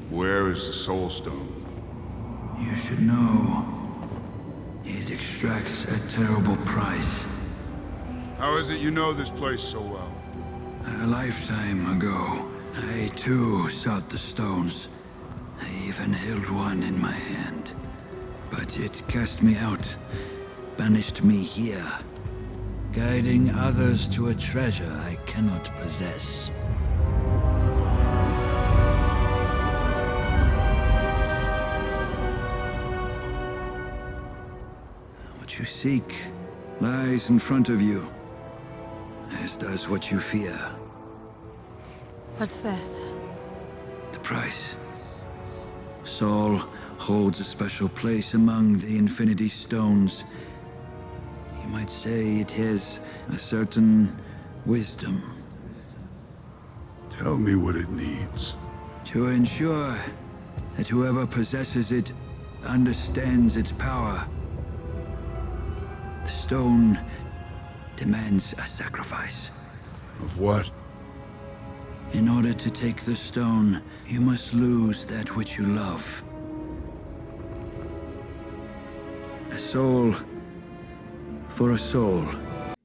Where is the Soul Stone? You should know. It extracts a terrible price. How is it you know this place so well? A lifetime ago, I too sought the stones. I even held one in my hand. But it cast me out, banished me here, guiding others to a treasure I cannot possess. What you seek lies in front of you, as does what you fear. What's this? The price. Saul holds a special place among the Infinity Stones. You might say it has a certain wisdom. Tell me what it needs. To ensure that whoever possesses it understands its power. The stone demands a sacrifice. Of what? In order to take the stone, you must lose that which you love. A soul for a soul.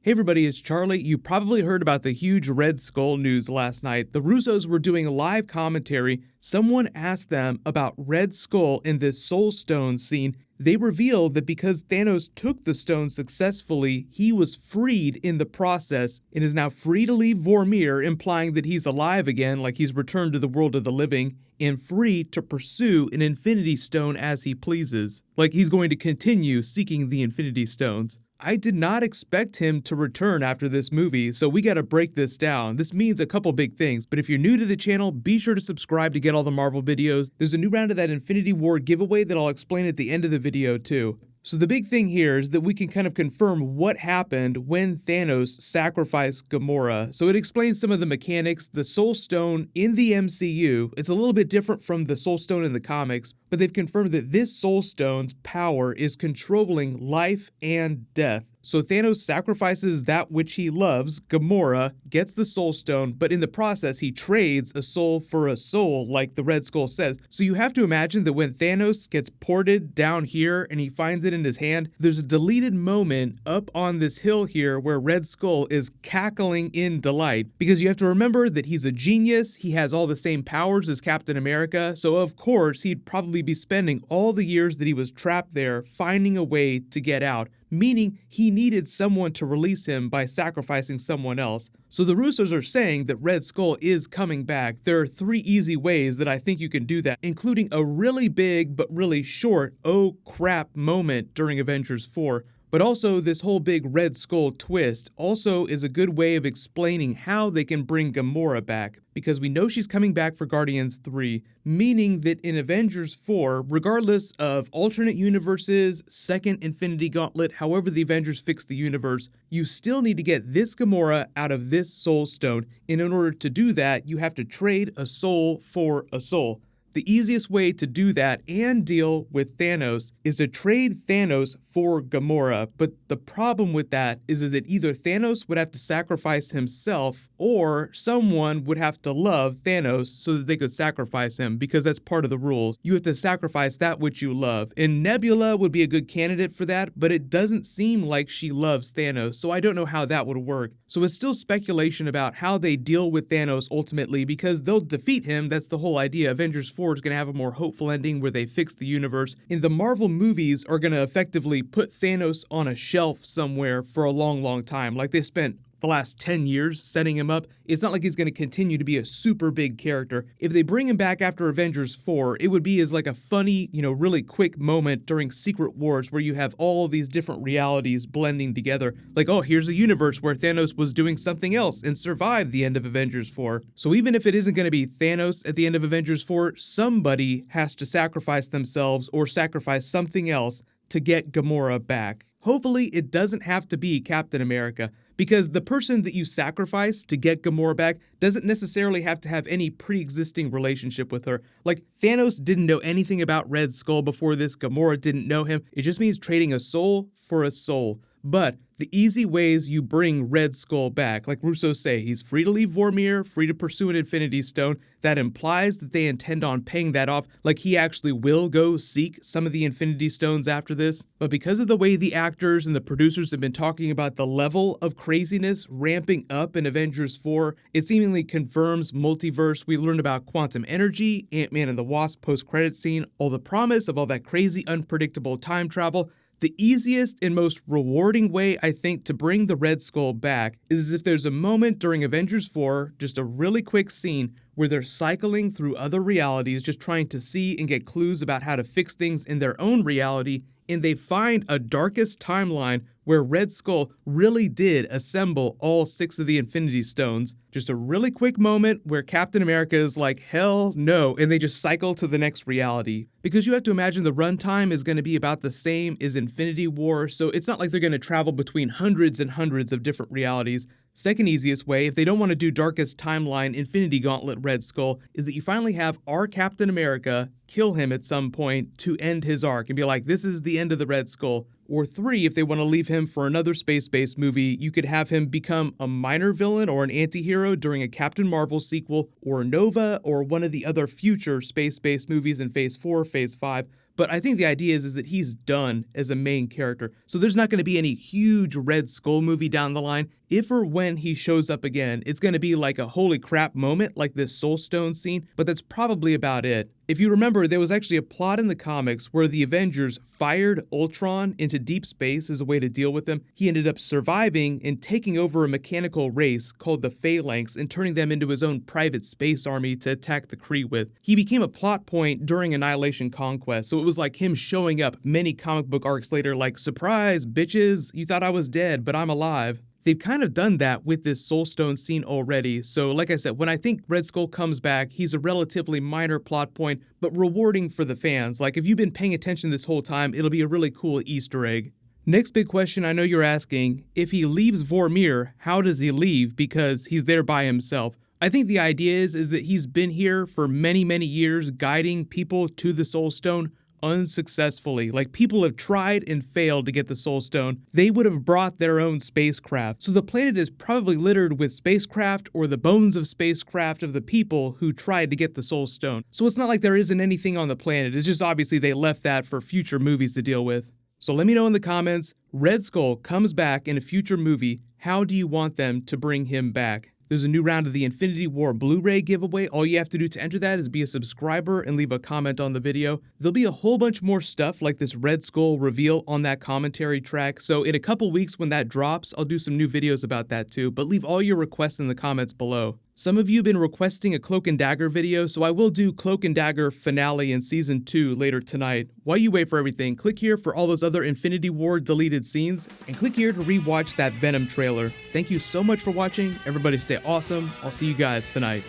Hey everybody, it's Charlie. You probably heard about the huge Red Skull news last night. The Russos were doing a live commentary. Someone asked them about Red Skull in this Soul Stone scene. They revealed that because Thanos took the stone successfully, he was freed in the process and is now free to leave Vormir, implying that he's alive again, like he's returned to the world of the living, and free to pursue an Infinity Stone as he pleases. Like he's going to continue seeking the Infinity Stones. I did not expect him to return after this movie, so we gotta break this down. This means a couple big things, but if you're new to the channel, be sure to subscribe to get all the Marvel videos. There's a new round of that Infinity War giveaway that I'll explain at the end of the video too. So the big thing here is that we can kind of confirm what happened when Thanos sacrificed Gamora. So it explains some of the mechanics. The Soul Stone in the MCU, it's a little bit different from the Soul Stone in the comics, but they've confirmed that this Soul Stone's power is controlling life and death. So Thanos sacrifices that which he loves, Gamora, gets the Soul Stone, but in the process he trades a soul for a soul, like the Red Skull says. So you have to imagine that when Thanos gets ported down here and he finds it in his hand, there's a deleted moment up on this hill here where Red Skull is cackling in delight. Because you have to remember that he's a genius, he has all the same powers as Captain America, so of course he'd probably be spending all the years that he was trapped there finding a way to get out. Meaning he needed someone to release him by sacrificing someone else. So the Russos are saying that Red Skull is coming back. There are 3 easy ways that I think you can do that, including a really big but really short oh crap moment during Avengers 4. But also, this whole big Red Skull twist also is a good way of explaining how they can bring Gamora back, because we know she's coming back for Guardians 3, meaning that in Avengers 4, regardless of alternate universes, second Infinity Gauntlet, however the Avengers fix the universe, you still need to get this Gamora out of this Soul Stone, and in order to do that, you have to trade a soul for a soul. The easiest way to do that and deal with Thanos is to trade Thanos for Gamora, but the problem with that is that either Thanos would have to sacrifice himself or someone would have to love Thanos so that they could sacrifice him, because that's part of the rules. You have to sacrifice that which you love, and Nebula would be a good candidate for that, but it doesn't seem like she loves Thanos, so I don't know how that would work. So it's still speculation about how they deal with Thanos ultimately, because they'll defeat him. That's the whole idea. Avengers 4 is going to have a more hopeful ending where they fix the universe, and the Marvel movies are going to effectively put Thanos on a shelf somewhere for a long time. Like they spent the last 10 years setting him up. It's not like he's going to continue to be a super big character. If they bring him back after Avengers 4, it would be as like a funny, really quick moment during Secret Wars where you have all these different realities blending together. Like, oh, here's a universe where Thanos was doing something else and survived the end of Avengers 4. So even if it isn't going to be Thanos at the end of Avengers 4, somebody has to sacrifice themselves or sacrifice something else to get Gamora back. Hopefully it doesn't have to be Captain America, because the person that you sacrifice to get Gamora back doesn't necessarily have to have any pre-existing relationship with her. Like, Thanos didn't know anything about Red Skull before this, Gamora didn't know him. It just means trading a soul for a soul. But the easy ways you bring Red Skull back, like Russo say, he's free to leave Vormir, free to pursue an Infinity Stone. That implies that they intend on paying that off, like he actually will go seek some of the Infinity Stones after this. But because of the way the actors and the producers have been talking about the level of craziness ramping up in Avengers 4, it seemingly confirms multiverse. We learned about quantum energy, Ant-Man and the Wasp post-credit scene, all the promise of all that crazy, unpredictable time travel. The easiest and most rewarding way, I think, to bring the Red Skull back is if there's a moment during Avengers 4, just a really quick scene, where they're cycling through other realities, just trying to see and get clues about how to fix things in their own reality, and they find a darkest timeline where Red Skull really did assemble all 6 of the Infinity Stones. Just a really quick moment where Captain America is like, hell no, and they just cycle to the next reality. Because you have to imagine the runtime is going to be about the same as Infinity War, so it's not like they're going to travel between hundreds and hundreds of different realities. Second easiest way, if they don't want to do Darkest Timeline Infinity Gauntlet Red Skull, is that you finally have our Captain America kill him at some point to end his arc and be like, this is the end of the Red Skull. Or 3, if they want to leave him for another space-based movie, you could have him become a minor villain or an anti-hero during a Captain Marvel sequel, or Nova, or one of the other future space-based movies in Phase 4, Phase 5. But I think the idea is that he's done as a main character. So there's not going to be any huge Red Skull movie down the line. If or when he shows up again, it's going to be like a holy crap moment like this Soul Stone scene, but that's probably about it. If you remember, there was actually a plot in the comics where the Avengers fired Ultron into deep space as a way to deal with him. He ended up surviving and taking over a mechanical race called the Phalanx and turning them into his own private space army to attack the Kree with. He became a plot point during Annihilation Conquest, so it was like him showing up many comic book arcs later like, surprise, bitches, you thought I was dead, but I'm alive. They've kind of done that with this Soul Stone scene already, so like I said, when I think Red Skull comes back, he's a relatively minor plot point, but rewarding for the fans. Like, if you've been paying attention this whole time, it'll be a really cool Easter egg. Next big question I know you're asking, if he leaves Vormir, how does he leave? Because he's there by himself. I think the idea is that he's been here for many, many years, guiding people to the Soul Stone, unsuccessfully. Like, people have tried and failed to get the Soul Stone. They would have brought their own spacecraft. So the planet is probably littered with spacecraft or the bones of spacecraft of the people who tried to get the Soul Stone. So it's not like there isn't anything on the planet. It's just obviously they left that for future movies to deal with. So let me know in the comments, Red Skull comes back in a future movie. How do you want them to bring him back? There's a new round of the Infinity War Blu-ray giveaway. All you have to do to enter that is be a subscriber and leave a comment on the video. There'll be a whole bunch more stuff like this Red Skull reveal on that commentary track. So in a couple weeks when that drops, I'll do some new videos about that too. But leave all your requests in the comments below. Some of you have been requesting a Cloak and Dagger video, so I will do Cloak and Dagger finale in Season 2 later tonight. While you wait for everything, click here for all those other Infinity War deleted scenes, and click here to rewatch that Venom trailer. Thank you so much for watching. Everybody stay awesome. I'll see you guys tonight.